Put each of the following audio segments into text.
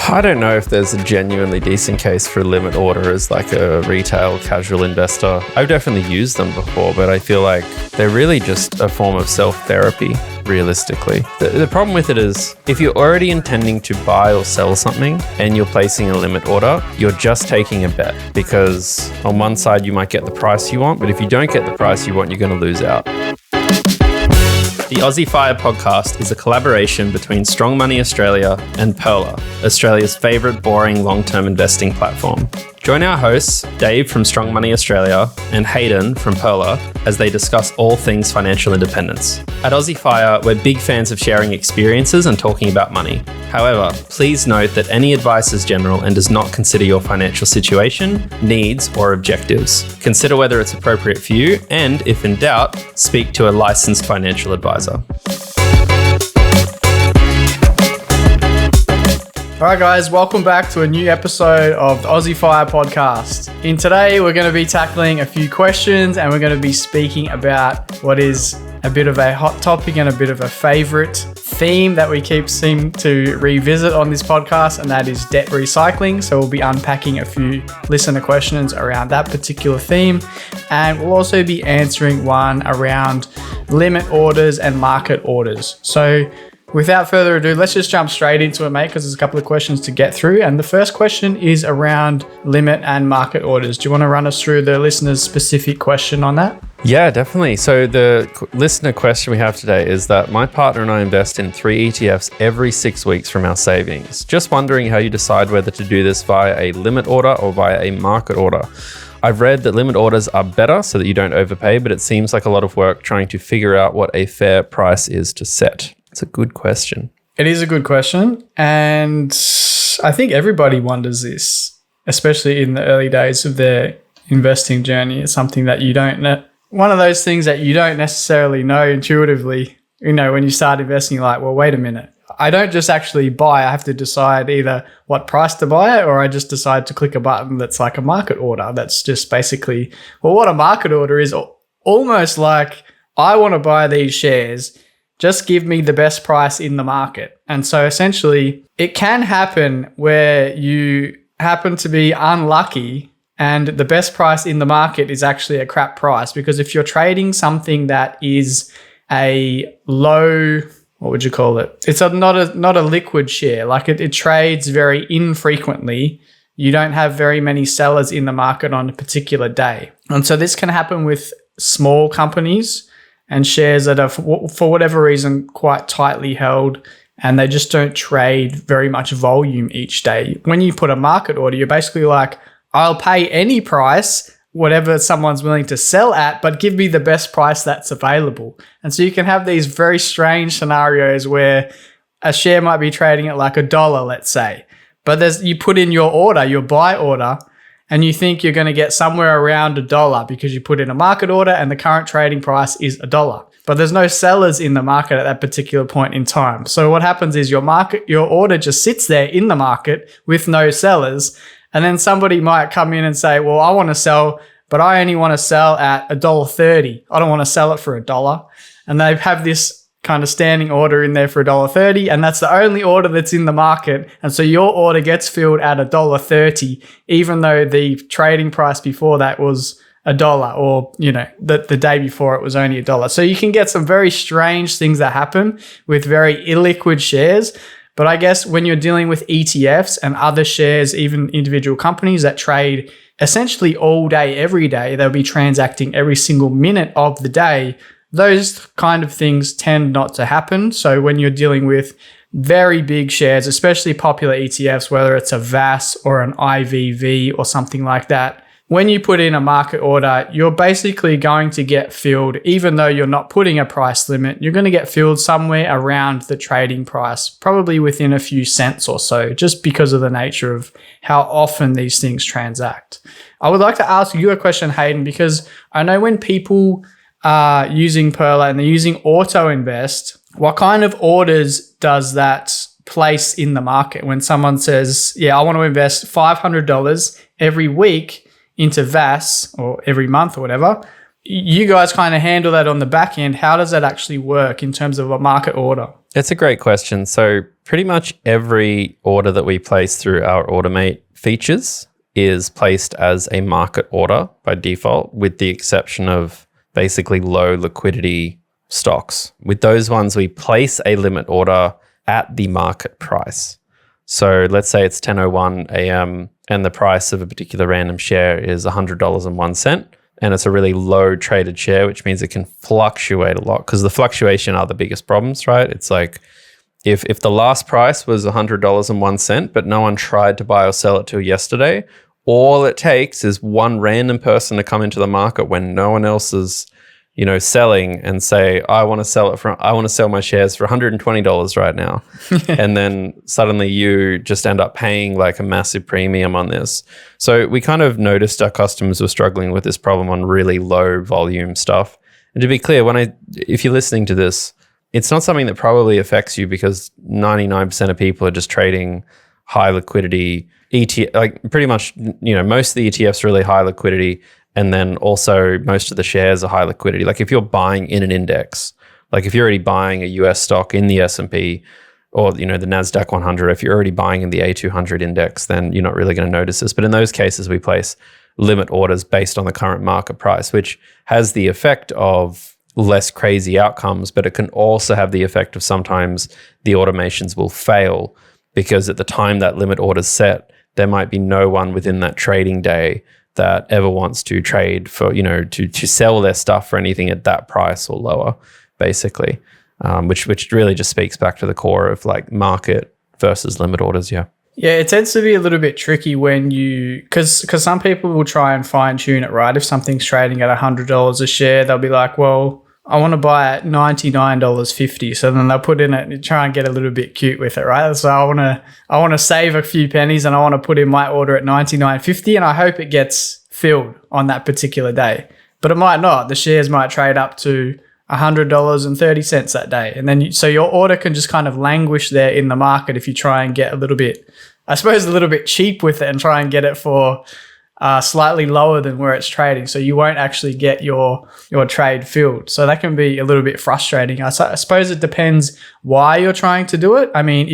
I don't know if there's a genuinely decent case for a limit order as like a retail casual investor. I've definitely used them before, but I feel like they're really just a form of self-therapy, realistically. The problem with it is if you're already intending to buy or sell something and you're placing a limit order, you're just taking a bet because on one side you might get the price you want, but if you don't get the price you want, you're going to lose out. The Aussie Fire podcast is a collaboration between Strong Money Australia and Pearler, Australia's favourite boring long-term investing platform. Join our hosts, Dave from Strong Money Australia and Hayden from Pearler, as they discuss all things financial independence. At Aussie Fire, we're big fans of sharing experiences and talking about money. However, please note that any advice is general and does not consider your financial situation, needs, or objectives. Consider whether it's appropriate for you and, if in doubt, speak to a licensed financial advisor. Alright guys, welcome back to a new episode of the Aussie Fire podcast. In today, we're going to be tackling a few questions and we're going to be speaking about what is a bit of a hot topic and a bit of a favorite theme that we seem to revisit on this podcast, and that is debt recycling. So we'll be unpacking a few listener questions around that particular theme, and we'll also be answering one around limit orders and market orders. So without further ado, let's just jump straight into it, mate, because there's a couple of questions to get through. And the first question is around limit and market orders. Do you want to run us through the listener's specific question on that? Yeah, definitely. So the listener question we have today is that my partner and I invest in 3 ETFs every 6 weeks from our savings. Just wondering how you decide whether to do this via a limit order or via a market order. I've read that limit orders are better so that you don't overpay, but it seems like a lot of work trying to figure out what a fair price is to set. It's a good question. It is a good question. And I think everybody wonders this, especially in the early days of their investing journey. It's something that you don't know. One of those things that you don't necessarily know intuitively, when you start investing, you're like, well, wait a minute. I don't just actually buy. I have to decide either what price to buy it, or I just decide to click a button that's like a market order. That's just basically, what a market order is almost like, I want to buy these shares. Just give me the best price in the market. And so essentially, it can happen where you happen to be unlucky and the best price in the market is actually a crap price. Because if you're trading something that is a low, what would you call it? It's not a liquid share. Like it trades very infrequently. You don't have very many sellers in the market on a particular day. And so this can happen with small companies and shares that are, for whatever reason, quite tightly held, and they just don't trade very much volume each day. When you put a market order, you're basically like, I'll pay any price, whatever someone's willing to sell at, but give me the best price that's available. And so you can have these very strange scenarios where a share might be trading at like $1, let's say, but you put in your order, your buy order, and you think you're going to get somewhere around $1 because you put in a market order and the current trading price is $1. But there's no sellers in the market at that particular point in time. So what happens is your order just sits there in the market with no sellers. And then somebody might come in and say, well, I want to sell, but I only want to sell at $1.30. I don't want to sell it for $1. And they have this kind of standing order in there for $1.30, and that's the only order that's in the market. And so your order gets filled at $1.30, even though the trading price before that was $1, or the day before it was only $1. So you can get some very strange things that happen with very illiquid shares. But I guess when you're dealing with ETFs and other shares, even individual companies that trade essentially all day, every day, they'll be transacting every single minute of the day. Those kind of things tend not to happen. So when you're dealing with very big shares, especially popular ETFs, whether it's a VAS or an IVV or something like that, when you put in a market order, you're basically going to get filled, even though you're not putting a price limit, you're going to get filled somewhere around the trading price, probably within a few cents or so, just because of the nature of how often these things transact. I would like to ask you a question, Hayden, because I know when people are using Pearler and they're using Auto Invest, what kind of orders does that place in the market when someone says, I want to invest $500 every week into VAS, or every month or whatever, you guys kind of handle that on the back end. How does that actually work in terms of a market order? It's a great question. So pretty much every order that we place through our Automate features is placed as a market order by default, with the exception of basically low liquidity stocks. With those ones, we place a limit order at the market price. So let's say it's 10:01 a.m. and the price of a particular random share is $100.01. And it's a really low traded share, which means it can fluctuate a lot, because the fluctuation are the biggest problems, right? It's like if the last price was $100.01, but no one tried to buy or sell it till yesterday, all it takes is one random person to come into the market when no one else is, selling and say, I want to sell my shares for $120 right now. And then suddenly you just end up paying like a massive premium on this. So we kind of noticed our customers were struggling with this problem on really low volume stuff. And to be clear, if you're listening to this, it's not something that probably affects you, because 99% of people are just trading high liquidity ETF, like pretty much, most of the ETFs are really high liquidity. And then also most of the shares are high liquidity. Like if you're buying in an index, like if you're already buying a US stock in the S&P or, the NASDAQ 100, if you're already buying in the A200 index, then you're not really going to notice this. But in those cases, we place limit orders based on the current market price, which has the effect of less crazy outcomes, but it can also have the effect of sometimes the automations will fail, because at the time that limit order's set, there might be no one within that trading day that ever wants to trade for, to sell their stuff for anything at that price or lower, basically, which really just speaks back to the core of like market versus limit orders. Yeah. Yeah, it tends to be a little bit tricky when because some people will try and fine tune it, right? If something's trading at $100 a share, they'll be like, well, I want to buy at $99.50. So then they'll put in it and try and get a little bit cute with it, right? So I want to save a few pennies and I want to put in my order at $99.50, and I hope it gets filled on that particular day. But it might not. The shares might trade up to $100.30 that day. And then so your order can just kind of languish there in the market if you try and get a little bit cheap with it and try and get it for slightly lower than where it's trading. So you won't actually get your trade filled. So that can be a little bit frustrating. I suppose it depends why you're trying to do it. I mean,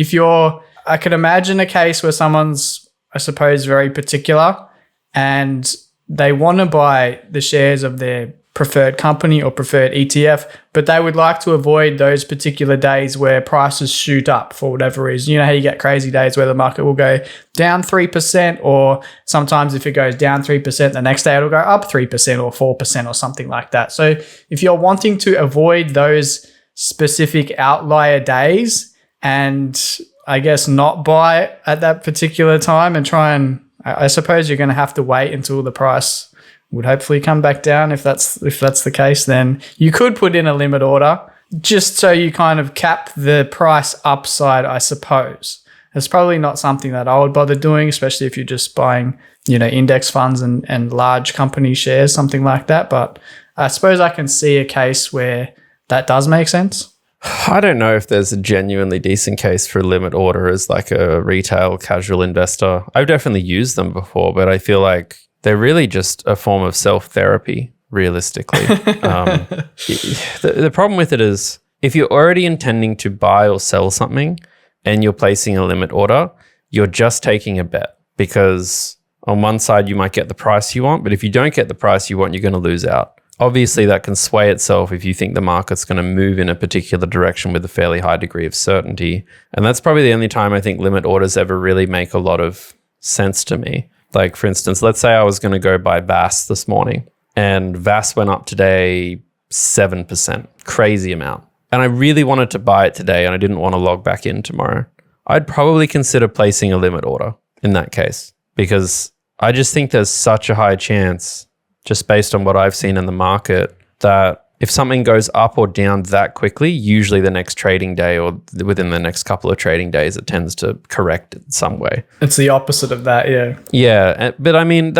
I could imagine a case where someone's, I suppose, very particular and they want to buy the shares of their preferred company or preferred ETF, but they would like to avoid those particular days where prices shoot up for whatever reason. You know how you get crazy days where the market will go down 3%, or sometimes if it goes down 3%, the next day it'll go up 3% or 4% or something like that. So if you're wanting to avoid those specific outlier days and I guess not buy at that particular time and I suppose you're going to have to wait until the price would hopefully come back down. If that's the case, then you could put in a limit order just so you kind of cap the price upside, I suppose. It's probably not something that I would bother doing, especially if you're just buying, index funds and large company shares, something like that. But I suppose I can see a case where that does make sense. I don't know if there's a genuinely decent case for a limit order as like a retail casual investor. I've definitely used them before, but I feel like they're really just a form of self-therapy, realistically. The problem with it is if you're already intending to buy or sell something and you're placing a limit order, you're just taking a bet, because on one side you might get the price you want, but if you don't get the price you want, you're going to lose out. Obviously, that can sway itself if you think the market's going to move in a particular direction with a fairly high degree of certainty. And that's probably the only time I think limit orders ever really make a lot of sense to me. Like, for instance, let's say I was going to go buy VAS this morning and VAS went up today 7%, crazy amount. And I really wanted to buy it today and I didn't want to log back in tomorrow. I'd probably consider placing a limit order in that case, because I just think there's such a high chance, just based on what I've seen in the market, that if something goes up or down that quickly, usually the next trading day or within the next couple of trading days, it tends to correct in some way. It's the opposite of that, yeah. Yeah, but I mean,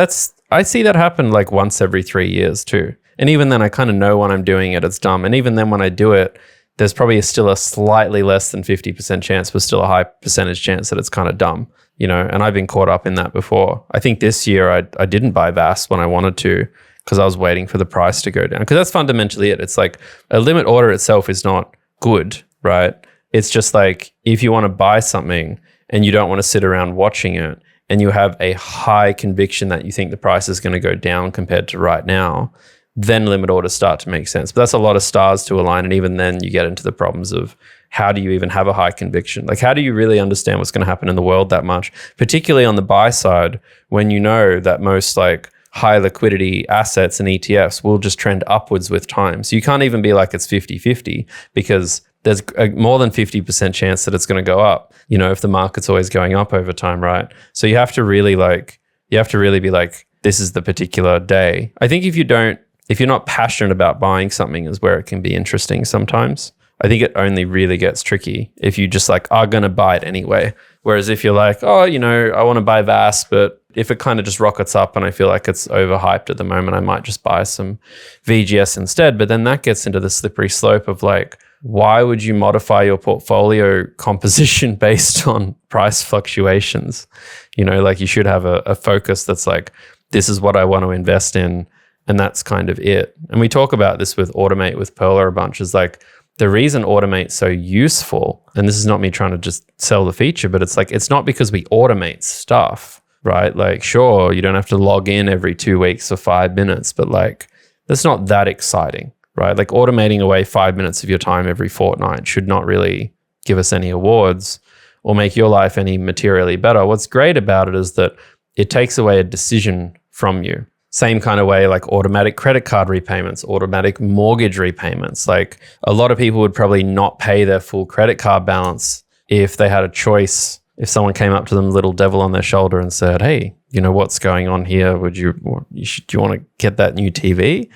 I see that happen like once every 3 years too. And even then I kind of know when I'm doing it, it's dumb. And even then when I do it, there's probably still a slightly less than 50% chance, but still a high percentage chance that it's kind of dumb, and I've been caught up in that before. I think this year I didn't buy VAS when I wanted to, because I was waiting for the price to go down. Because that's fundamentally it. It's like a limit order itself is not good, right? It's just like if you want to buy something and you don't want to sit around watching it and you have a high conviction that you think the price is going to go down compared to right now, then limit orders start to make sense. But that's a lot of stars to align. And even then you get into the problems of how do you even have a high conviction? Like, how do you really understand what's going to happen in the world that much, particularly on the buy side, when you know that most like high liquidity assets and ETFs will just trend upwards with time. So you can't even be like it's 50-50 because there's a more than 50% chance that it's going to go up, you know, if the market's always going up over time, right? So you have to really be like, this is the particular day. I think if you're not passionate about buying something is where it can be interesting sometimes. I think it only really gets tricky if you just like are going to buy it anyway. Whereas if you're like, oh, you know, I want to buy VAS, but if it kind of just rockets up and I feel like it's overhyped at the moment, I might just buy some VGS instead. But then that gets into the slippery slope of like, why would you modify your portfolio composition based on price fluctuations? You know, like you should have a focus that's like, this is what I want to invest in. And that's kind of it. And we talk about this with Automate with Perla a bunch, is like, the reason Automate's so useful, and this is not me trying to just sell the feature, but it's like, it's not because we automate stuff, right? Like, sure, you don't have to log in every 2 weeks or 5 minutes, but like, that's not that exciting, right? Like automating away 5 minutes of your time every fortnight should not really give us any awards or make your life any materially better. What's great about it is that it takes away a decision from you. Same kind of way like automatic credit card repayments, automatic mortgage repayments. Like a lot of people would probably not pay their full credit card balance if they had a choice. If someone came up to them, little devil on their shoulder, and said, hey, you know, what's going on here? Do you want to get that new TV?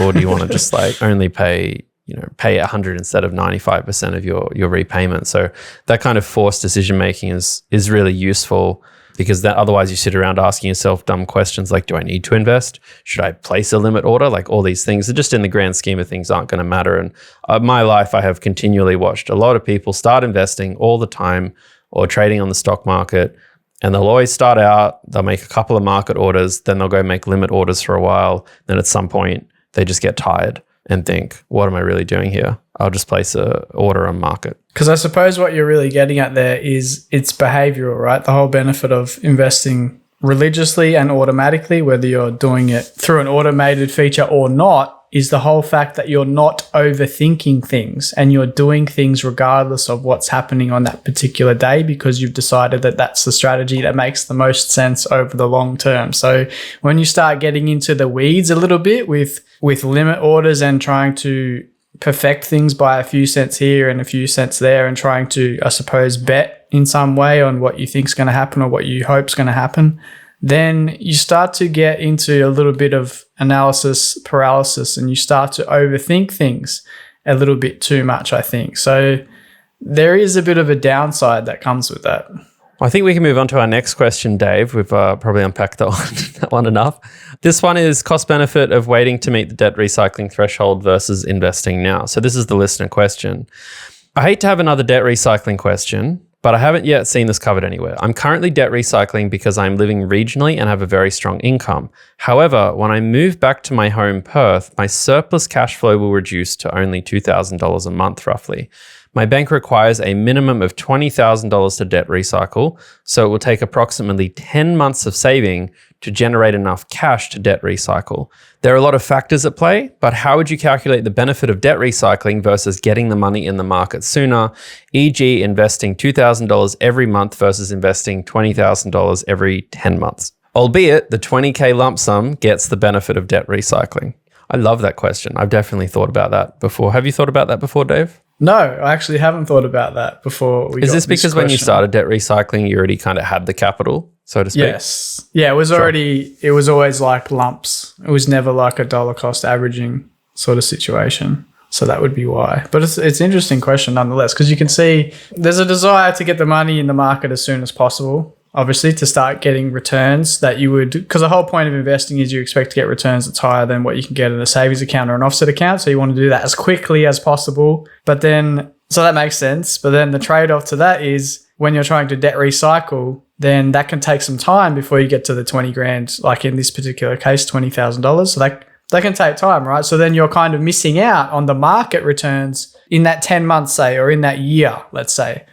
Or do you want to just like only pay 100 instead of 95% of your repayment? So that kind of forced decision-making is really useful, because that otherwise you sit around asking yourself dumb questions like, do I need to invest? Should I place a limit order? Like all these things that just in the grand scheme of things aren't going to matter. And my life, I have continually watched a lot of people start investing all the time or trading on the stock market, and they'll always start out, they'll make a couple of market orders, then they'll go make limit orders for a while. Then at some point they just get tired and think, what am I really doing here? I'll just place a order on market. Because I suppose what you're really getting at there is it's behavioral, right? The whole benefit of investing religiously and automatically, whether you're doing it through an automated feature or not, is the whole fact that you're not overthinking things and you're doing things regardless of what's happening on that particular day, because you've decided that that's the strategy that makes the most sense over the long term. So when you start getting into the weeds a little bit with limit orders and trying to perfect things by a few cents here and a few cents there and trying to, I suppose, bet in some way on what you think is going to happen or what you hope is going to happen, then you start to get into a little bit of analysis paralysis and you start to overthink things a little bit too much, I think. So there is a bit of a downside that comes with that. I think we can move on to our next question, Dave. We've probably unpacked that one enough. This one is cost benefit of waiting to meet the debt recycling threshold versus investing now. So this is the listener question. I hate to have another debt recycling question, but I haven't yet seen this covered anywhere. I'm currently debt recycling because I'm living regionally and have a very strong income. However, when I move back to my home Perth, my surplus cash flow will reduce to only $2,000 a month roughly. My bank requires a minimum of $20,000 to debt recycle, so it will take approximately 10 months of saving to generate enough cash to debt recycle. There are a lot of factors at play, but how would you calculate the benefit of debt recycling versus getting the money in the market sooner, e.g. investing $2,000 every month versus investing $20,000 every 10 months? Albeit the 20K lump sum gets the benefit of debt recycling. I love that question. I've definitely thought about that before. Have you thought about that before, Dave? No, I actually haven't thought about that before. Is this because when you started debt recycling, you already kind of had the capital, so to speak? Yes. Yeah, it was always like lumps. It was never like a dollar cost averaging sort of situation. So that would be why. But it's an interesting question nonetheless, because you can see there's a desire to get the money in the market as soon as possible. Obviously, to start getting returns that you would, because the whole point of investing is you expect to get returns that's higher than what you can get in a savings account or an offset account. So you want to do that as quickly as possible. But then, so that makes sense. But then the trade-off to that is when you're trying to debt recycle, then that can take some time before you get to the 20 grand, like in this particular case, $20,000. So They can take time, right? So then you're kind of missing out on the market returns in that 10 months, say, or in that year, let's say.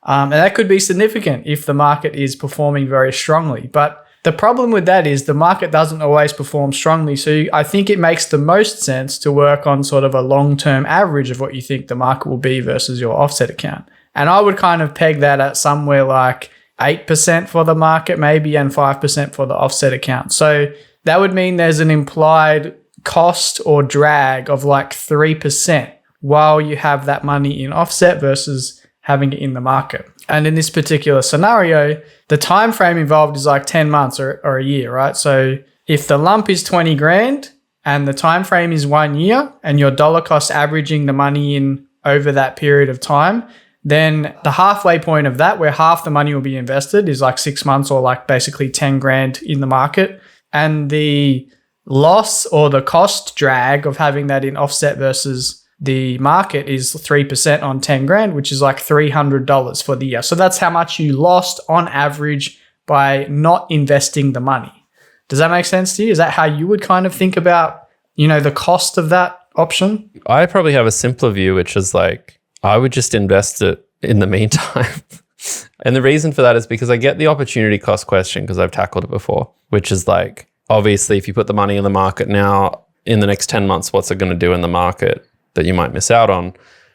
And that could be significant if the market is performing very strongly. But the problem with that is the market doesn't always perform strongly. So I think it makes the most sense to work on sort of a long-term average of what you think the market will be versus your offset account. And I would kind of peg that at somewhere like 8% for the market maybe and 5% for the offset account. So that would mean there's an implied cost or drag of like 3% while you have that money in offset versus having it in the market. And in this particular scenario, the time frame involved is like 10 months or a year, right? So if the lump is 20 grand and the time frame is 1 year and your dollar cost averaging the money in over that period of time, then the halfway point of that, where half the money will be invested, is like 6 months or like basically 10 grand in the market. And the loss or the cost drag of having that in offset versus the market is 3% on 10 grand, which is like $300 for the year. So that's how much you lost on average by not investing the money. Does that make sense to you? Is that how you would kind of think about, the cost of that option? I probably have a simpler view, which is like, I would just invest it in the meantime. And the reason for that is because I get the opportunity cost question because I've tackled it before, which is like, obviously, if you put the money in the market now, in the next 10 months, what's it going to do in the market that you might miss out on?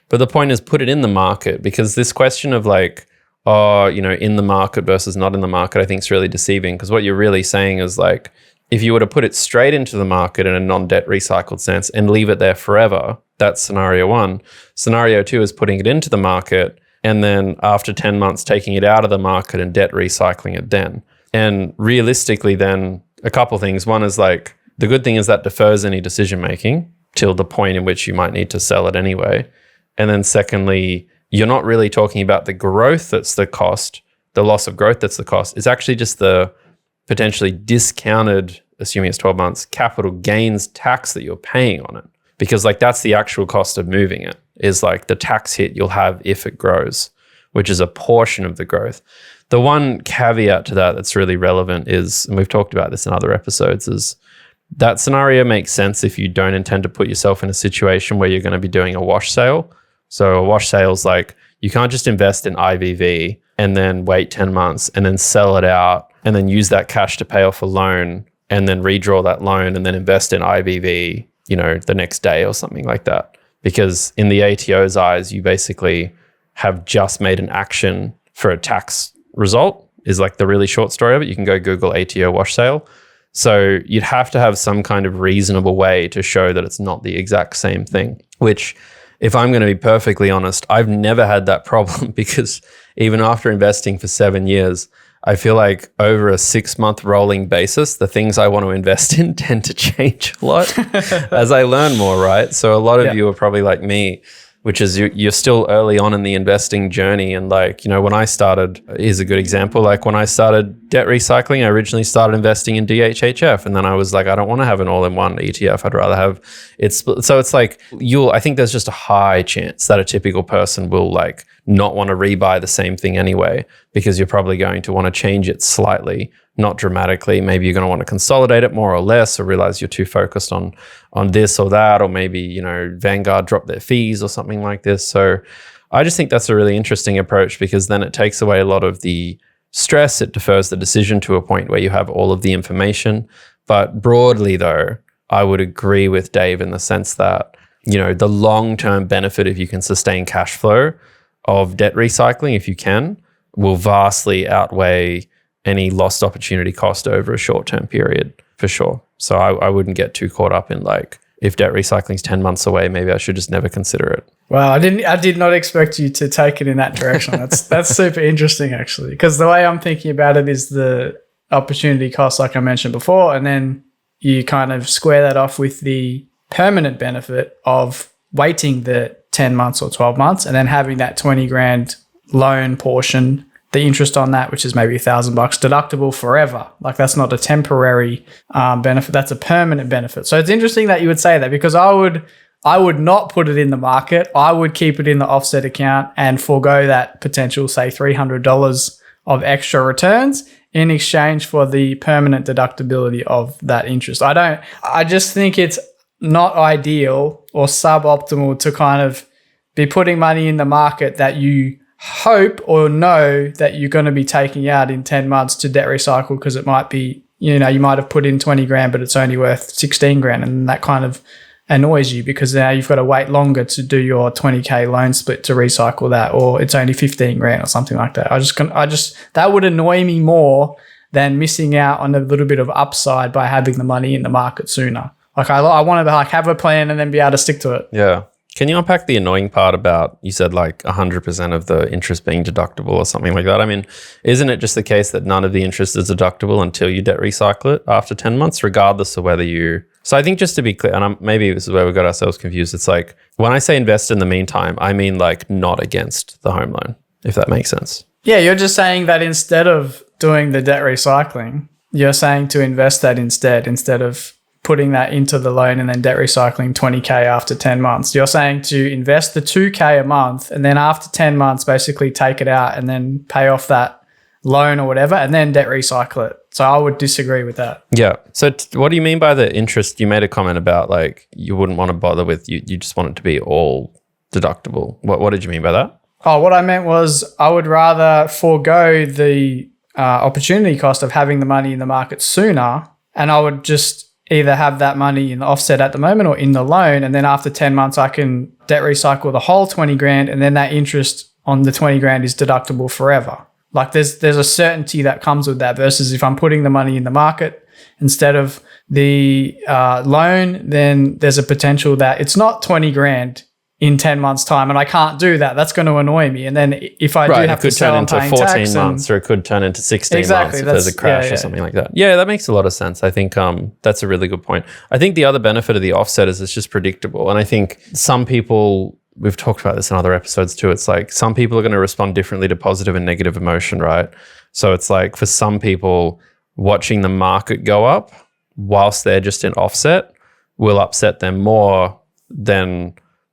But the point is, put it in the market, because this question of like, in the market versus not in the market, I think is really deceiving, because what you're really saying is like, if you were to put it straight into the market in a non-debt recycled sense and leave it there forever, that's scenario one. Scenario two is putting it into the market and then after 10 months taking it out of the market and debt recycling it then. And realistically then, a couple things. One is like, the good thing is that defers any decision making till the point in which you might need to sell it anyway. And then secondly, you're not really talking about the growth that's the cost, the loss of growth that's the cost. It's actually just the potentially discounted, assuming it's 12 months, capital gains tax that you're paying on it. Because like that's the actual cost of moving it, is like the tax hit you'll have if it grows, which is a portion of the growth. The one caveat to that that's really relevant is, and we've talked about this in other episodes, is that scenario makes sense if you don't intend to put yourself in a situation where you're going to be doing a wash sale. So a wash sale is like, you can't just invest in IVV and then wait 10 months and then sell it out and then use that cash to pay off a loan and then redraw that loan and then invest in IVV, the next day or something like that. Because in the ATO's eyes, you basically have just made an action for a tax result, is like the really short story of it. You can go Google ATO wash sale. So you'd have to have some kind of reasonable way to show that it's not the exact same thing, which, if I'm going to be perfectly honest, I've never had that problem, because even after investing for 7 years, I feel like over a 6-month rolling basis, the things I want to invest in tend to change a lot as I learn more, right? So a lot of you are probably like me, which is you're still early on in the investing journey. And like, when I started, here's a good example. Like when I started debt recycling, I originally started investing in DHHF. And then I was like, I don't want to have an all-in-one ETF. I'd rather have it split. So it's like, I think there's just a high chance that a typical person will like not want to rebuy the same thing anyway, because you're probably going to want to change it slightly, not dramatically. Maybe you're going to want to consolidate it more or less, or realize you're too focused on this or that, or maybe, Vanguard dropped their fees or something like this. So I just think that's a really interesting approach, because then it takes away a lot of the stress. It defers the decision to a point where you have all of the information. But broadly though, I would agree with Dave in the sense that, the long-term benefit, if you can sustain cash flow of debt recycling, if you can, will vastly outweigh any lost opportunity cost over a short-term period, for sure. So I wouldn't get too caught up in like, if debt recycling is 10 months away, maybe I should just never consider it. Well, I did not expect you to take it in that direction. That's super interesting, actually, because the way I'm thinking about it is the opportunity cost, like I mentioned before, and then you kind of square that off with the permanent benefit of waiting the 10 months or 12 months and then having that 20 grand loan portion, the interest on that, which is maybe $1,000 deductible forever. Like that's not a temporary benefit. That's a permanent benefit. So it's interesting that you would say that, because I would not put it in the market. I would keep it in the offset account and forego that potential, say, $300 of extra returns in exchange for the permanent deductibility of that interest. I just think it's not ideal or suboptimal to kind of be putting money in the market that you hope or know that you're going to be taking out in 10 months to debt recycle, because it might be, you might have put in 20 grand, but it's only worth 16 grand. And that kind of annoys you because now you've got to wait longer to do your 20K loan split to recycle that, or it's only 15 grand or something like that. That would annoy me more than missing out on a little bit of upside by having the money in the market sooner. Like I want to have a plan and then be able to stick to it. Yeah. Can you unpack the annoying part about, you said like 100% of the interest being deductible or something like that? I mean, isn't it just the case that none of the interest is deductible until you debt recycle it after 10 months, regardless of whether you... So I think just to be clear, and maybe this is where we got ourselves confused. It's like, when I say invest in the meantime, I mean like not against the home loan, if that makes sense. Yeah, you're just saying that instead of doing the debt recycling, you're saying to invest that instead of putting that into the loan and then debt recycling 20K after 10 months. You're saying to invest the 2K a month and then after 10 months, basically take it out and then pay off that loan or whatever and then debt recycle it. So I would disagree with that. Yeah. So what do you mean by the interest? You made a comment about like you wouldn't want to bother with, you just want it to be all deductible. What did you mean by that? Oh, what I meant was I would rather forego the opportunity cost of having the money in the market sooner, and I would just either have that money in the offset at the moment or in the loan, and then after 10 months I can debt recycle the whole 20 grand, and then that interest on the 20 grand is deductible forever. Like there's a certainty that comes with that, versus if I'm putting the money in the market instead of the loan, then there's a potential that it's not 20 grand in 10 months time and I can't do that. That's going to annoy me. And then if I do have to sell, I'm paying tax. It could turn into 14 months or it could turn into 16 months if there's a crash or something like that. Yeah, that makes a lot of sense. I think that's a really good point. I think the other benefit of the offset is it's just predictable. And I think some people, we've talked about this in other episodes too, it's like some people are going to respond differently to positive and negative emotion, right? So it's like for some people, watching the market go up whilst they're just in offset will upset them more than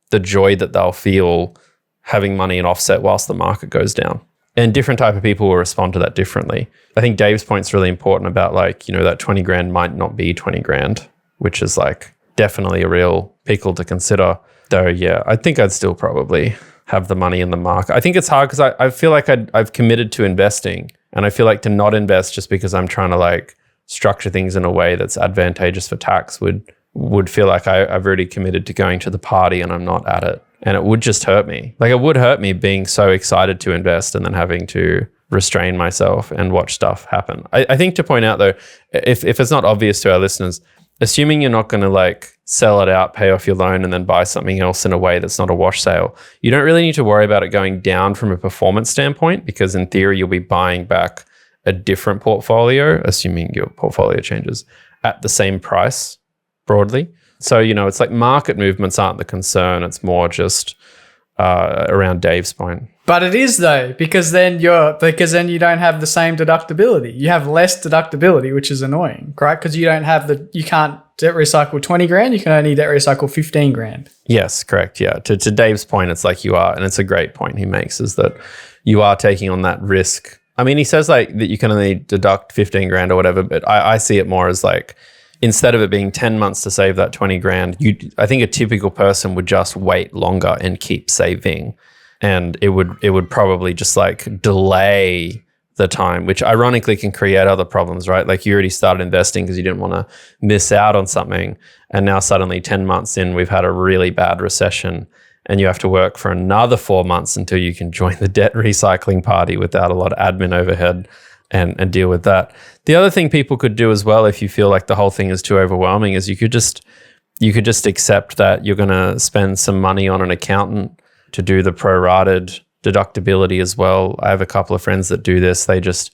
the joy that they'll feel having money in offset whilst the market goes down. And different type of people will respond to that differently. I think Dave's point's really important about like, that 20 grand might not be 20 grand, which is like definitely a real pickle to consider. Though, yeah, I think I'd still probably have the money in the market. I think it's hard because I feel like I've committed to investing, and I feel like to not invest just because I'm trying to like structure things in a way that's advantageous for tax would feel like I've already committed to going to the party and I'm not at it. And it would just hurt me. Like it would hurt me being so excited to invest and then having to restrain myself and watch stuff happen. I think to point out though, if it's not obvious to our listeners, assuming you're not going to like sell it out, pay off your loan and then buy something else in a way that's not a wash sale, you don't really need to worry about it going down from a performance standpoint, because in theory you'll be buying back a different portfolio, assuming your portfolio changes, at the same price broadly. So, it's like market movements aren't the concern. It's more just around Dave's point. But it is though, because then you don't have the same deductibility. You have less deductibility, which is annoying, right? Because you can't debt recycle 20 grand. You can only debt recycle 15 grand. Yes, correct. Yeah. To Dave's point, it's like you are, and it's a great point he makes, is that you are taking on that risk. I mean, he says like that you can only deduct 15 grand or whatever, but I see it more as like, instead of it being 10 months to save that 20 grand, I think a typical person would just wait longer and keep saving. And it would probably just like delay the time, which ironically can create other problems, right? Like you already started investing because you didn't want to miss out on something. And now suddenly 10 months in, we've had a really bad recession and you have to work for another 4 months until you can join the debt recycling party without a lot of admin overhead and deal with that. The other thing people could do as well, if you feel like the whole thing is too overwhelming, is you could just accept that you're going to spend some money on an accountant to do the prorated deductibility as well. I have a couple of friends that do this. They just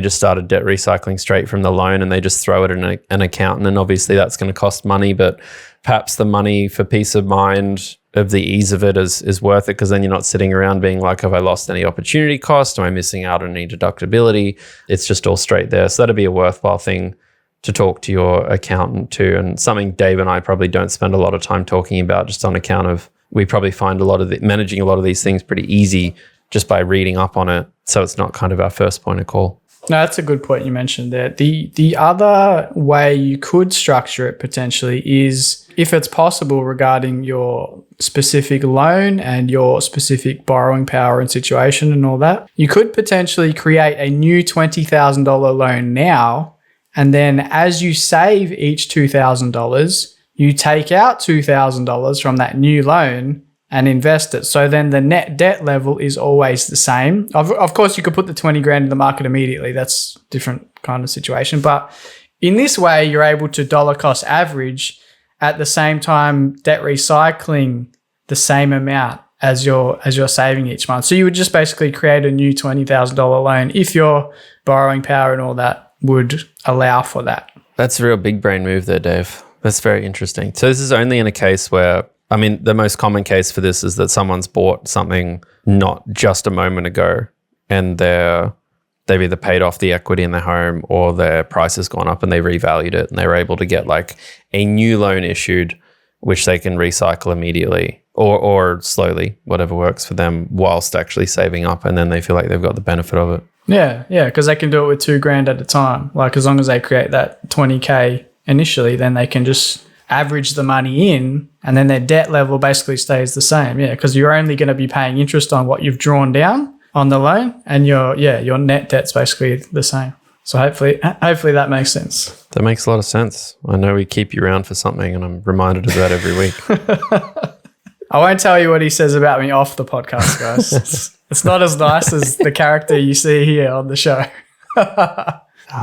started debt recycling straight from the loan and they just throw it in an accountant. And obviously that's going to cost money, but perhaps the money for peace of mind of the ease of it is worth it, because then you're not sitting around being like, have I lost any opportunity cost? Am I missing out on any deductibility? It's just all straight there. So that'd be a worthwhile thing to talk to your accountant too, and something Dave and I probably don't spend a lot of time talking about, just on account of we probably find managing a lot of these things pretty easy just by reading up on it. So it's not kind of our first point of call. No, that's a good point you mentioned there. The other way you could structure it potentially is, if it's possible, regarding your specific loan and your specific borrowing power and situation and all that, you could potentially create a new $20,000 loan now, and then as you save each $2,000, you take out $2,000 from that new loan and invest it. So then the net debt level is always the same. Of course, you could put the 20 grand in the market immediately. That's a different kind of situation. But in this way, you're able to dollar cost average at the same time debt recycling the same amount as you're saving each month. So you would just basically create a new $20,000 loan if your borrowing power and all that would allow for that. That's a real big brain move there, Dave. That's very interesting. So this is only in a case where, I mean, the most common case for this is that someone's bought something not just a moment ago and they've either paid off the equity in their home or their price has gone up and they revalued it and they were able to get like a new loan issued, which they can recycle immediately or slowly, whatever works for them, whilst actually saving up, and then they feel like they've got the benefit of it. Yeah, because they can do it with $2,000 at a time. Like, as long as they create that 20K initially, then they can just average the money in, and then their debt level basically stays the same. Yeah, because you're only going to be paying interest on what you've drawn down on the loan, and your net debt's basically the same. So hopefully that makes sense. That makes a lot of sense. I know we keep you around for something, and I'm reminded of that every week. I won't tell you what he says about me off the podcast, guys. It's not as nice as the character you see here on the show.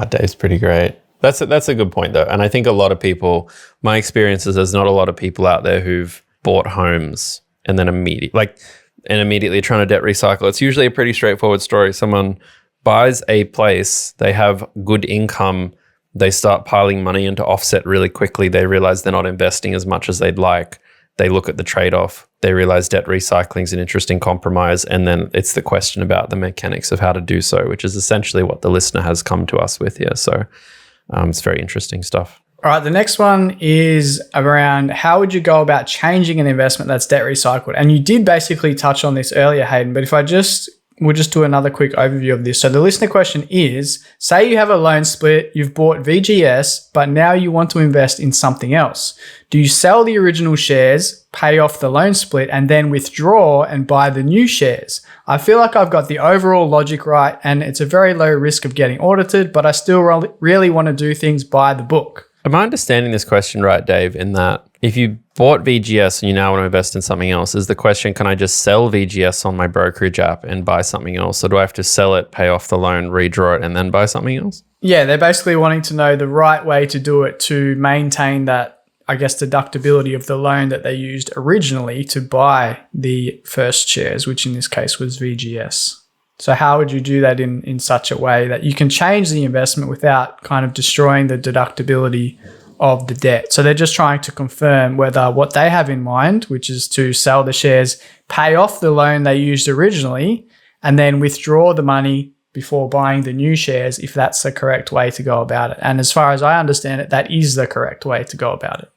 Dave's pretty great. That's a good point, though. And I think a lot of people, my experience is there's not a lot of people out there who've bought homes and then immediately trying to debt recycle. It's usually a pretty straightforward story. Someone buys a place, they have good income, they start piling money into offset really quickly. They realize they're not investing as much as they'd like. They look at the trade-off. They realize debt recycling is an interesting compromise. And then it's the question about the mechanics of how to do so, which is essentially what the listener has come to us with here. So it's very interesting stuff. All right, the next one is around how would you go about changing an investment that's debt recycled? And you did basically touch on this earlier, Hayden, but if we'll just do another quick overview of this. So the listener question is, say you have a loan split, you've bought VGS, but now you want to invest in something else. Do you sell the original shares, pay off the loan split, and then withdraw and buy the new shares? I feel like I've got the overall logic right, and it's a very low risk of getting audited, but I still really want to do things by the book. Am I understanding this question right, Dave, in that if you bought VGS and you now want to invest in something else, is the question, can I just sell VGS on my brokerage app and buy something else? Or do I have to sell it, pay off the loan, redraw it, and then buy something else? Yeah, they're basically wanting to know the right way to do it to maintain that, I guess, deductibility of the loan that they used originally to buy the first shares, which in this case was VGS. So how would you do that in such a way that you can change the investment without kind of destroying the deductibility of the debt? So they're just trying to confirm whether what they have in mind, which is to sell the shares, pay off the loan they used originally, and then withdraw the money before buying the new shares, if that's the correct way to go about it. And as far as I understand it, that is the correct way to go about it.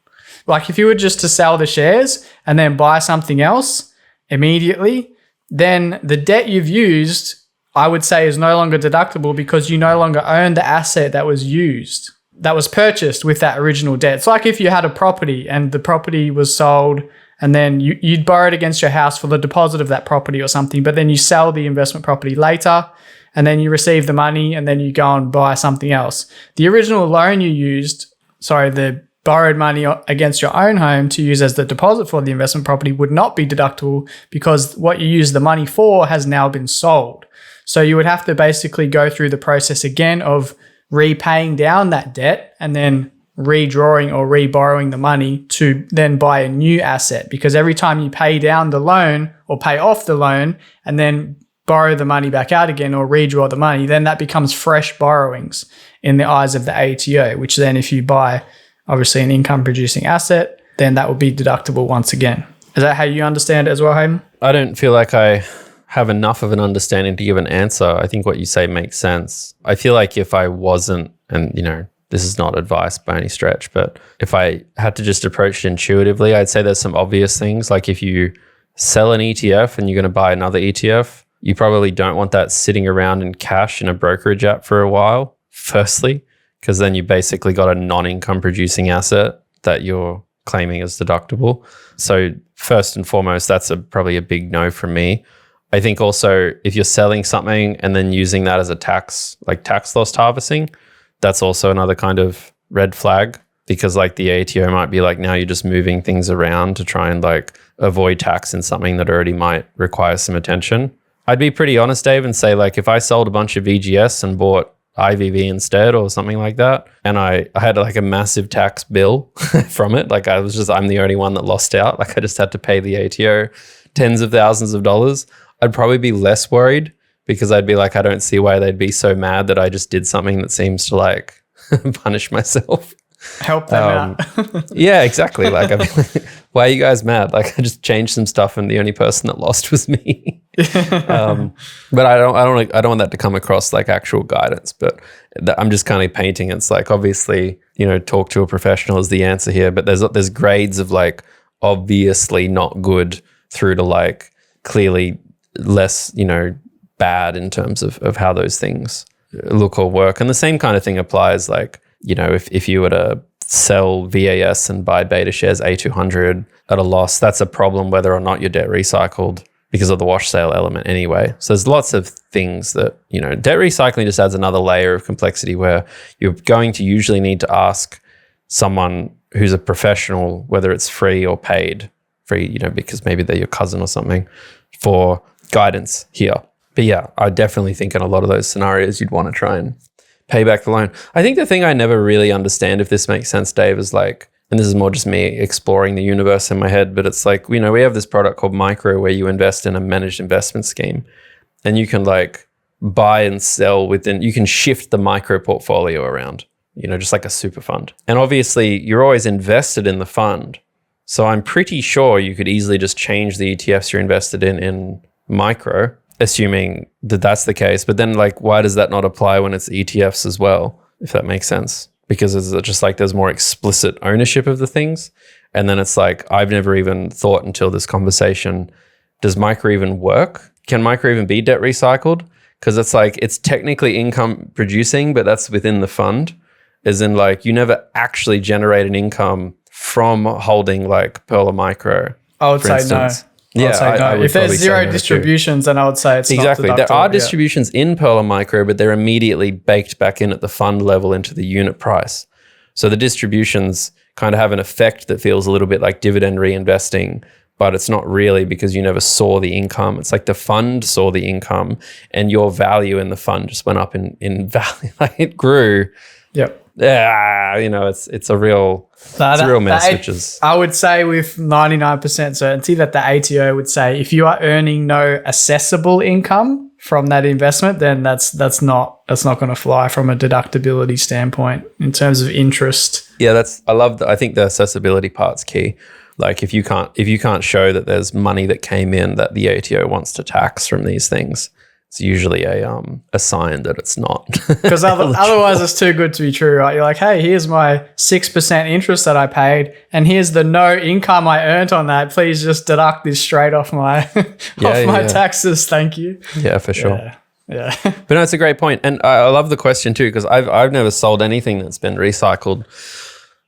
Like, if you were just to sell the shares and then buy something else immediately, then the debt you've used, I would say, is no longer deductible because you no longer own the asset that was used, that was purchased with that original debt. It's like if you had a property and the property was sold and then you'd borrowed against your house for the deposit of that property or something, but then you sell the investment property later and then you receive the money and then you go and buy something else. The original loan you used, the borrowed money against your own home to use as the deposit for the investment property would not be deductible because what you used the money for has now been sold. So you would have to basically go through the process again of repaying down that debt and then redrawing or reborrowing the money to then buy a new asset, because every time you pay down the loan or pay off the loan and then borrow the money back out again or redraw the money, then that becomes fresh borrowings in the eyes of the ATO, which then if you buy obviously an income producing asset, then that will be deductible once again. Is that how you understand it as well, Hayden? I don't feel like I have enough of an understanding to give an answer. I think what you say makes sense. I feel like if I wasn't, and this is not advice by any stretch, but if I had to just approach it intuitively, I'd say there's some obvious things. Like if you sell an ETF and you're going to buy another ETF, You probably don't want that sitting around in cash in a brokerage app for a while, firstly, because then you basically got a non-income producing asset that you're claiming as deductible. So first and foremost, that's probably a big no from me. I think also if you're selling something and then using that as a tax loss harvesting, that's also another kind of red flag, because like the ATO might be like, now you're just moving things around to try and like avoid tax in something that already might require some attention. I'd be pretty honest, Dave, and say like if I sold a bunch of VGS and bought IVV instead or something like that, and I had like a massive tax bill from it, like I'm the only one that lost out, like I just had to pay the ATO tens of thousands of dollars, I'd probably be less worried, because I'd be like, I don't see why they'd be so mad that I just did something that seems to like punish myself. Help them out. Yeah, exactly. Like, why are you guys mad? Like, I just changed some stuff, and the only person that lost was me. But I don't want that to come across like actual guidance. But I'm just kind of painting. It's like, obviously, talk to a professional is the answer here. But there's grades of like obviously not good through to like clearly less, bad in terms of how those things look or work. And the same kind of thing applies like, if you were to sell VAS and buy beta shares A200 at a loss, that's a problem whether or not your debt recycled, because of the wash sale element anyway. So there's lots of things that, debt recycling just adds another layer of complexity where you're going to usually need to ask someone who's a professional, whether it's free or paid, because maybe they're your cousin or something, for guidance here. But yeah, I definitely think in a lot of those scenarios, you'd want to try and pay back the loan. I think the thing I never really understand, if this makes sense, Dave, is like, and this is more just me exploring the universe in my head, but it's like, we have this product called Micro where you invest in a managed investment scheme, and you can like buy and sell you can shift the micro portfolio around, just like a super fund. And obviously you're always invested in the fund. So I'm pretty sure you could easily just change the ETFs you're invested in Micro, assuming that that's the case. But then like, why does that not apply when it's ETFs as well, if that makes sense? Because it's just like there's more explicit ownership of the things. And then it's like, I've never even thought until this conversation, does Micro even work? Can Micro even be debt recycled? Because it's like, it's technically income producing, but that's within the fund. As in like, you never actually generate an income from holding like Pearl or Micro. I would say no. Yeah, I would if there's zero no distributions, then I would say it's exactly. not deductible. There are distributions in Pearl and Micro, but they're immediately baked back in at the fund level into the unit price. So the distributions kind of have an effect that feels a little bit like dividend reinvesting, but it's not really, because you never saw the income. It's like the fund saw the income, and your value in the fund just went up in value. Like it grew. Yep. Yeah, it's a real mess, which is... I would say with 99% certainty that the ATO would say if you are earning no assessable income from that investment, then that's not going to fly from a deductibility standpoint in terms of interest. Yeah, I think the accessibility part's key. Like if you can't show that there's money that came in that the ATO wants to tax from these things, it's usually a sign that it's not. Because otherwise it's too good to be true, right? You're like, hey, here's my 6% interest that I paid, and here's the no income I earned on that. Please just deduct this straight off my taxes. Thank you. Yeah, for sure. Yeah. But no, it's a great point. And I love the question too, because I've never sold anything that's been recycled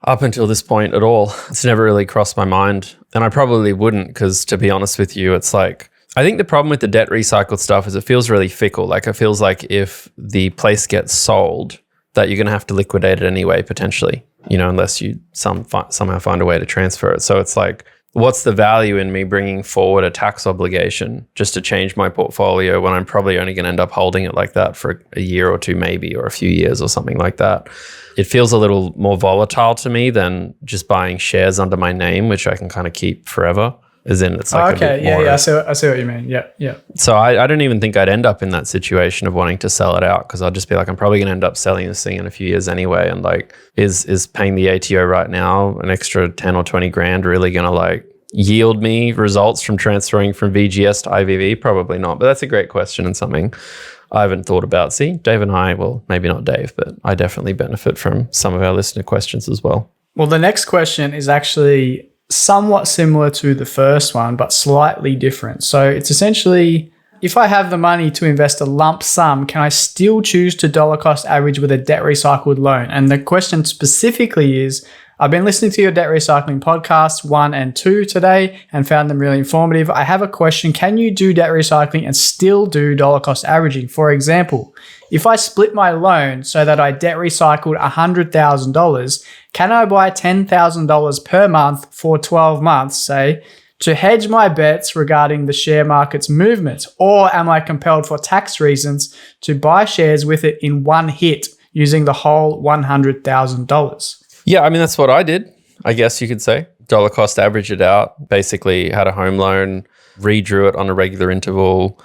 up until this point at all. It's never really crossed my mind. And I probably wouldn't, because to be honest with you, it's like, I think the problem with the debt recycled stuff is it feels really fickle. Like it feels like if the place gets sold, that you're going to have to liquidate it anyway, potentially, unless you somehow find a way to transfer it. So it's like, what's the value in me bringing forward a tax obligation just to change my portfolio when I'm probably only going to end up holding it like that for a year or two, maybe, or a few years or something like that? It feels a little more volatile to me than just buying shares under my name, which I can kind of keep forever. As in, it's like okay, I see what you mean. Yeah. So I don't even think I'd end up in that situation of wanting to sell it out, because I'll just be like, I'm probably going to end up selling this thing in a few years anyway. And like, is paying the ATO right now an extra 10 or 20 grand really going to like yield me results from transferring from VGS to IVV? Probably not. But that's a great question and something I haven't thought about. See, Dave and I, well, maybe not Dave, but I definitely benefit from some of our listener questions as well. Well, the next question is actually somewhat similar to the first one, but slightly different. So it's essentially, if I have the money to invest a lump sum, can I still choose to dollar cost average with a debt recycled loan? And the question specifically is, I've been listening to your debt recycling podcasts 1 and 2 today and found them really informative. I have a question. Can you do debt recycling and still do dollar cost averaging? For example, if I split my loan so that I debt recycled $100,000, can I buy $10,000 per month for 12 months, say, to hedge my bets regarding the share market's movements? Or am I compelled for tax reasons to buy shares with it in one hit using the whole $100,000? Yeah, I mean, that's what I did, I guess you could say. Dollar cost average it out, basically had a home loan, redrew it on a regular interval,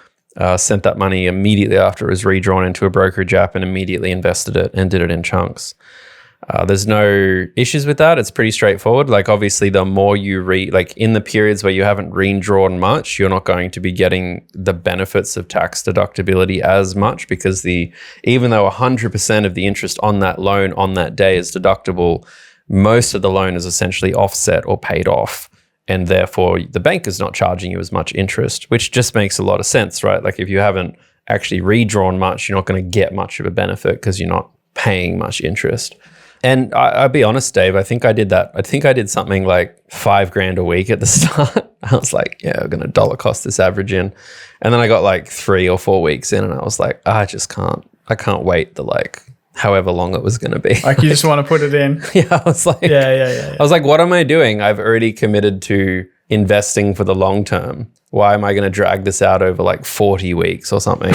sent that money immediately after it was redrawn into a brokerage app and immediately invested it and did it in chunks. There's no issues with that. It's pretty straightforward. Like, obviously, the more you like in the periods where you haven't redrawn much, you're not going to be getting the benefits of tax deductibility as much, because even though 100% of the interest on that loan on that day is deductible, most of the loan is essentially offset or paid off. And therefore, the bank is not charging you as much interest, which just makes a lot of sense, right? Like, if you haven't actually redrawn much, you're not going to get much of a benefit because you're not paying much interest. And I'll be honest, Dave, I think I did that. I think I did something like $5,000 a week at the start. I was like, yeah, we're going to dollar cost this average in. And then I got like 3 or 4 weeks in and I was like, I can't wait the like however long it was going to be. Like, you just want to put it in. Yeah, I was like, yeah. I was like, what am I doing? I've already committed to investing for the long term. Why am I going to drag this out over like 40 weeks or something?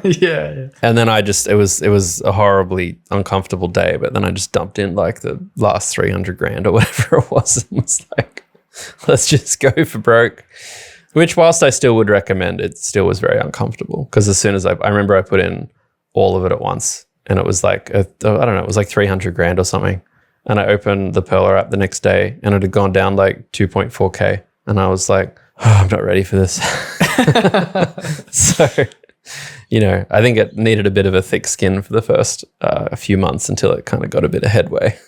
Yeah. And then it was a horribly uncomfortable day, but then I just dumped in like the last 300 grand or whatever it was and was like, let's just go for broke. Which, whilst I still would recommend, it still was very uncomfortable, because as soon as I remember I put in all of it at once and it was like, I don't know, it was like 300 grand or something. And I opened the Pearler app the next day and it had gone down like 2.4K. And I was like, I'm not ready for this. So, I think it needed a bit of a thick skin for the first a few months until it kind of got a bit of headway.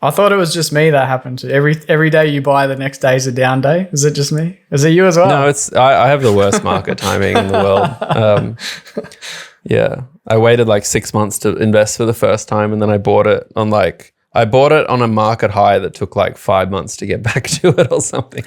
I thought it was just me that happened to. Every day you buy, the next day is a down day. Is it just me? Is it you as well? No, I have the worst market timing in the world. Yeah. I waited like 6 months to invest for the first time, and then I bought it on a market high that took like 5 months to get back to it or something.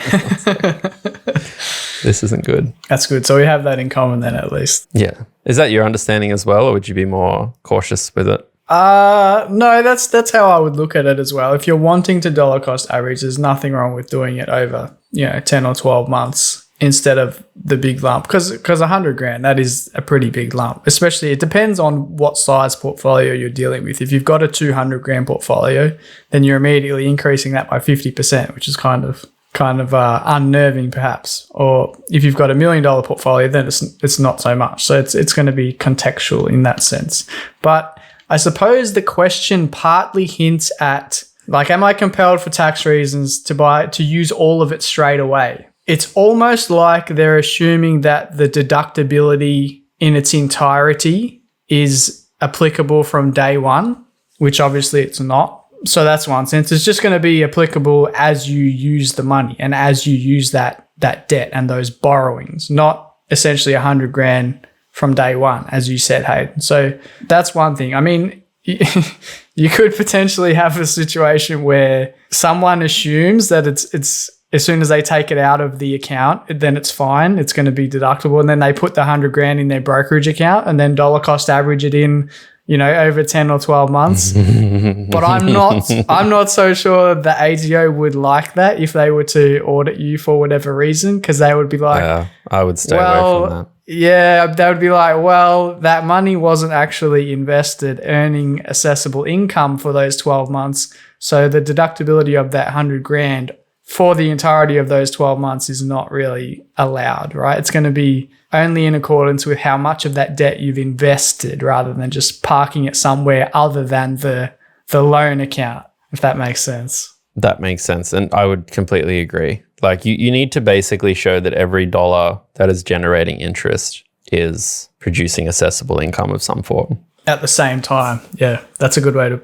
This isn't good. That's good. So we have that in common then, at least. Yeah. Is that your understanding as well, or would you be more cautious with it? No, that's how I would look at it as well. If you're wanting to dollar cost average, there's nothing wrong with doing it over, 10 or 12 months instead of the big lump, because 100 grand, that is a pretty big lump. Especially, it depends on what size portfolio you're dealing with. If you've got a 200 grand portfolio, then you're immediately increasing that by 50%, which is kind of unnerving perhaps. Or if you've got $1 million portfolio, then it's not so much. So it's going to be contextual in that sense. But I suppose the question partly hints at, like, am I compelled for tax reasons to use all of it straight away? It's almost like they're assuming that the deductibility in its entirety is applicable from day one, which obviously it's not. So that's one sense. It's just going to be applicable as you use the money and as you use that debt and those borrowings, not essentially 100 grand from day one, as you said, Hayden. So that's one thing. I mean, you could potentially have a situation where someone assumes that it's as soon as they take it out of the account, then it's fine. It's going to be deductible. And then they put the 100 grand in their brokerage account and then dollar cost average it in, over 10 or 12 months. But I'm not so sure the ATO would like that if they were to audit you for whatever reason, because they would be like, yeah, I would stay away from that. Yeah, they would be like, well, that money wasn't actually invested earning assessable income for those 12 months. So the deductibility of that 100 grand for the entirety of those 12 months is not really allowed, right? It's going to be only in accordance with how much of that debt you've invested rather than just parking it somewhere other than the loan account, if that makes sense. That makes sense. And I would completely agree. Like, you need to basically show that every dollar that is generating interest is producing assessable income of some form. At the same time. Yeah, that's a good way to,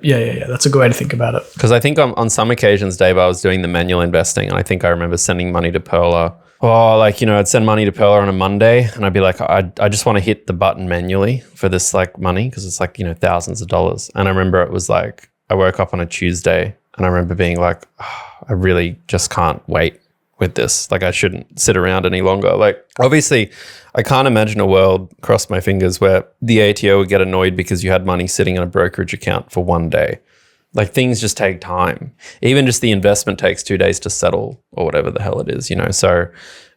that's a good way to think about it. Because I think on some occasions, Dave, I was doing the manual investing and I think I remember sending money to Pearler Oh, like, I'd send money to Pearler on a Monday and I'd be like, I just want to hit the button manually for this like money because it's like, thousands of dollars. And I remember it was like, I woke up on a Tuesday and I remember being like, I really just can't wait with this. Like I shouldn't sit around any longer. Like obviously I can't imagine a world, cross my fingers, where the ATO would get annoyed because you had money sitting in a brokerage account for one day. Like things just take time. Even just the investment takes 2 days to settle or whatever the hell it is, So,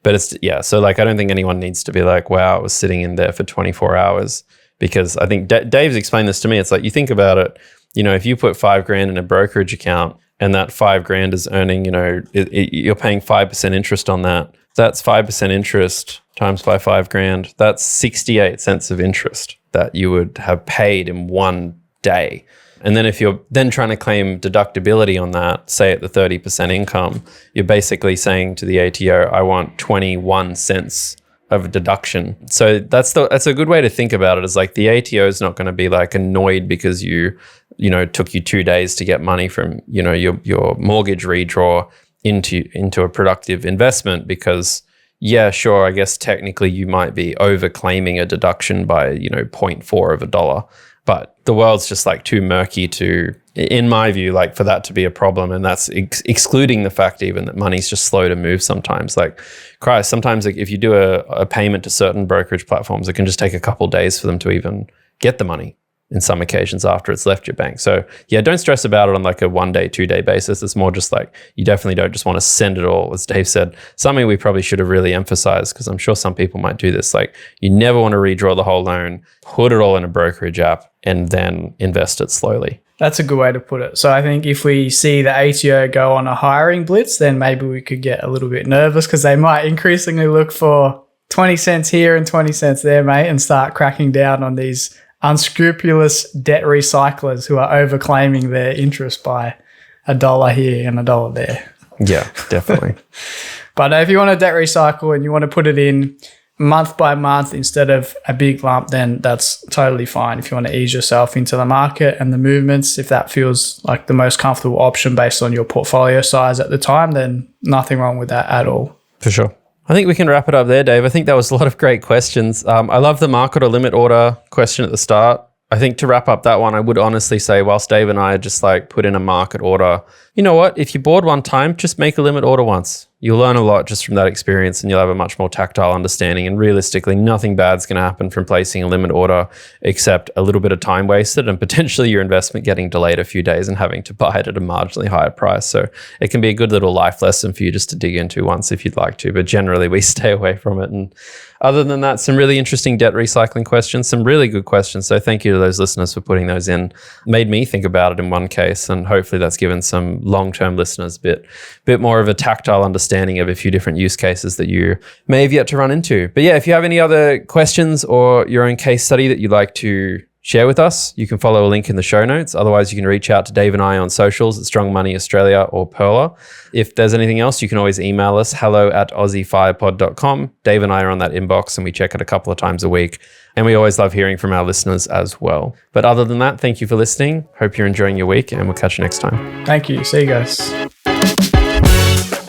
but it's, yeah. So like, I don't think anyone needs to be like, wow, it was sitting in there for 24 hours because I think Dave's explained this to me. It's like, you think about it, if you put $5,000 in a brokerage account and that $5,000 is earning, you're paying 5% interest on that. That's 5% interest times by $5,000. That's 68 cents of interest that you would have paid in one day. And then if you're then trying to claim deductibility on that, say at the 30% income, you're basically saying to the ATO, I want 21 cents of a deduction. So that's a good way to think about it, is like the ATO is not going to be like annoyed because took you 2 days to get money from, your mortgage redraw into a productive investment because, yeah, sure, I guess technically you might be overclaiming a deduction by, 0.4 of a dollar. But the world's just like too murky in my view, like for that to be a problem. And that's excluding the fact even that money's just slow to move sometimes. Like, Christ, sometimes like if you do a payment to certain brokerage platforms, it can just take a couple of days for them to even get the money in some occasions after it's left your bank. So yeah, don't stress about it on like a 1 day, 2 day basis. It's more just like, you definitely don't just want to send it all. As Dave said, something we probably should have really emphasized, because I'm sure some people might do this. Like you never want to redraw the whole loan, put it all in a brokerage app and then invest it slowly. That's a good way to put it. So I think if we see the ATO go on a hiring blitz, then maybe we could get a little bit nervous because they might increasingly look for 20 cents here and 20 cents there, mate, and start cracking down on these unscrupulous debt recyclers who are overclaiming their interest by $1 here and $1 there. Yeah, definitely. But if you want to debt recycle and you want to put it in month by month instead of a big lump, then that's totally fine. If you want to ease yourself into the market and the movements, if that feels like the most comfortable option based on your portfolio size at the time, then nothing wrong with that at all. For sure. I think we can wrap it up there, Dave. I think that was a lot of great questions. I love the market or limit order question at the start. I think to wrap up that one, I would honestly say, whilst Dave and I just like put in a market order, you know what? If you're bored one time, just make a limit order once. You'll learn a lot just from that experience and you'll have a much more tactile understanding. And realistically, nothing bad's going to happen from placing a limit order except a little bit of time wasted and potentially your investment getting delayed a few days and having to buy it at a marginally higher price. So it can be a good little life lesson for you just to dig into once if you'd like to. But generally, we stay away from it. And other than that, some really interesting debt recycling questions, some really good questions. So thank you to those listeners for putting those in. Made me think about it in one case, and hopefully that's given some long-term listeners a bit more of a tactile understanding of a few different use cases that you may have yet to run into. But yeah, if you have any other questions or your own case study that you'd like to share with us, you can follow a link in the show notes. Otherwise, you can reach out to Dave and I on socials at Strong Money Australia or Pearler. If there's anything else, you can always email us, hello@aussiefirepod.com. Dave and I are on that inbox and we check it a couple of times a week. And we always love hearing from our listeners as well. But other than that, thank you for listening. Hope you're enjoying your week and we'll catch you next time. Thank you. See you guys.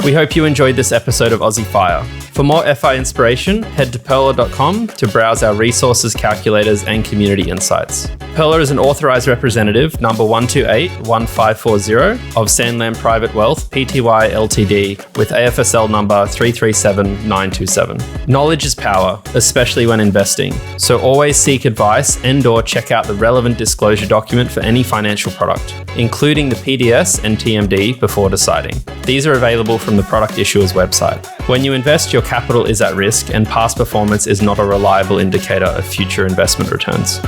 We hope you enjoyed this episode of Aussie Fire. For more FI inspiration, head to pearler.com to browse our resources, calculators, and community insights. Pearler is an authorized representative number 1281540 of Sandland Private Wealth Pty Ltd with AFSL number 337927. Knowledge is power, especially when investing. So always seek advice and/or check out the relevant disclosure document for any financial product, including the PDS and TMD before deciding. These are available from the product issuer's website. When you invest, your capital is at risk and past performance is not a reliable indicator of future investment returns.